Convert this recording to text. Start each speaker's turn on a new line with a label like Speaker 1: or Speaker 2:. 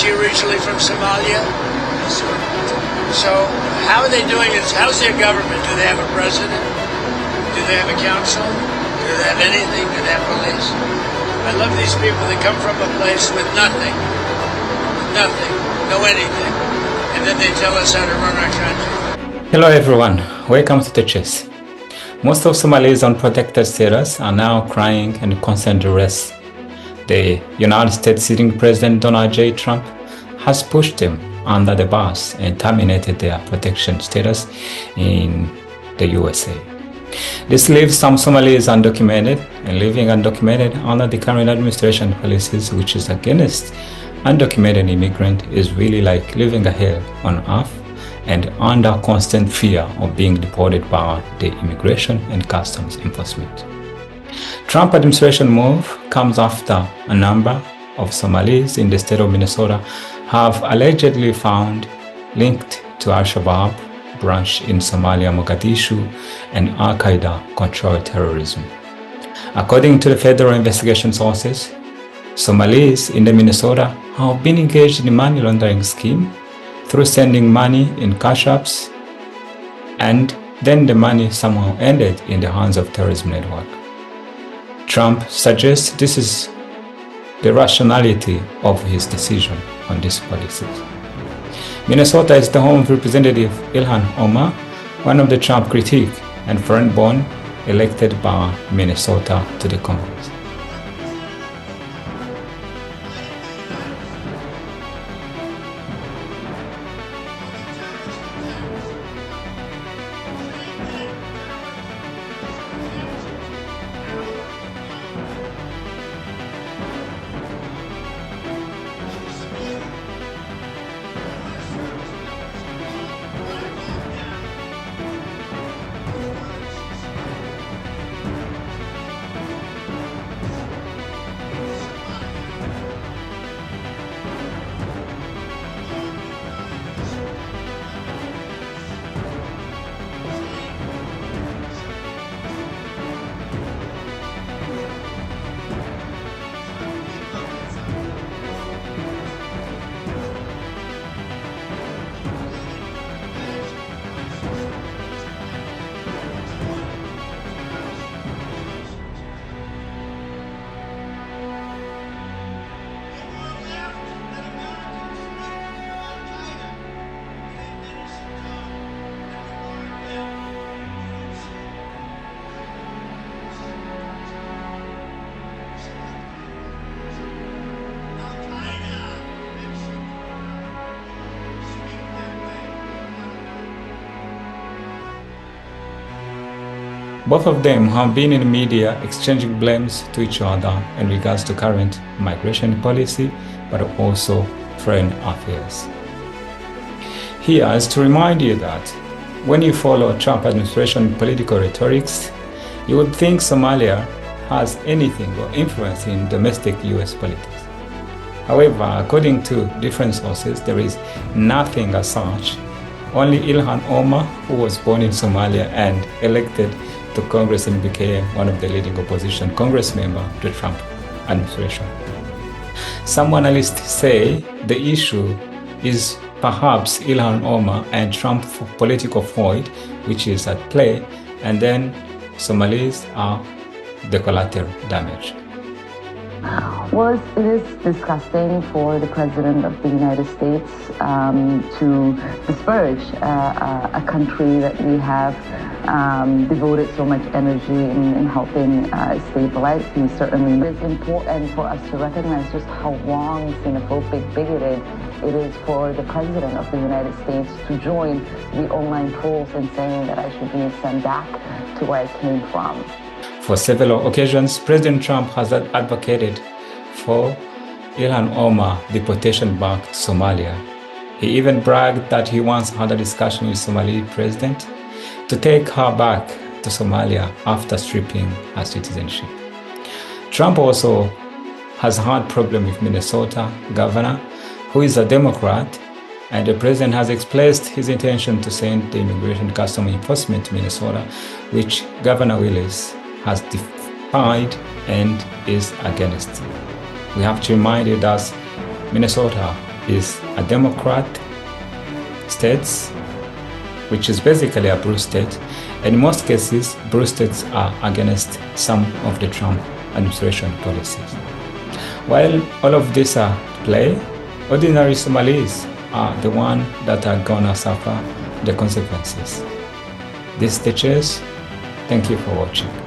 Speaker 1: she originally from Somalia?
Speaker 2: Yes, sir.
Speaker 1: So how are they doing this? How's their government? Do they have a president? Do they have a council? Do they have anything? Do they have police? I love these people that come from a place with nothing, no anything, and then they tell us how to run our country.
Speaker 3: Hello everyone, welcome to TPS. Most of Somalis on protected status are now crying and constant duress. The United States sitting President Donald J. Trump has pushed them under the bus and terminated their protection status in the USA. This leaves some Somalis undocumented and living undocumented under the current administration policies, which is against undocumented immigrant is really like living a hell on earth and under constant fear of being deported by the immigration and customs enforcement. Trump administration move comes after a number of Somalis in the state of Minnesota have allegedly found linked to Al-Shabaab branch in Somalia, Mogadishu, and Al-Qaeda-controlled terrorism. According to the federal investigation sources, Somalis in the Minnesota have been engaged in a money laundering scheme through sending money in cash apps, and then the money somehow ended in the hands of terrorism network. Trump suggests this is the rationality of his decision on these policies. Minnesota is the home of Representative Ilhan Omar, one of the Trump critique and foreign-born elected by Minnesota to the Congress. Both of them have been in the media exchanging blames to each other in regards to current migration policy, but also foreign affairs. Here is to remind you that when you follow Trump administration political rhetorics, you would think Somalia has anything or influence in domestic US politics. However, according to different sources, there is nothing as such. Only Ilhan Omar, who was born in Somalia and elected to Congress and became one of the leading opposition Congress member to Trump administration. Some analysts say the issue is perhaps Ilhan Omar and Trump political feud, which is at play, and then Somalis are the collateral damage.
Speaker 4: Well, it is disgusting for the President of the United States to disparage a country that we have devoted so much energy in helping stabilize. He certainly is important for us to recognize just how wrong, xenophobic, bigoted it is for the President of the United States to join the online trolls and saying that I should be sent back to where I came from.
Speaker 3: For several occasions, President Trump has advocated for Ilhan Omar deportation back to Somalia. He even bragged that he once had a discussion with Somali president to take her back to Somalia after stripping her citizenship. Trump also has had problem with Minnesota governor, who is a Democrat, and the president has expressed his intention to send the Immigration Customs Enforcement to Minnesota, which Governor Willis has defied and is against. We have to remind you that Minnesota is a Democrat states, which is basically a blue state. In most cases, blue states are against some of the Trump administration policies. While all of these are at play, ordinary Somalis are the ones that are gonna suffer the consequences. This is TPS. Thank you for watching.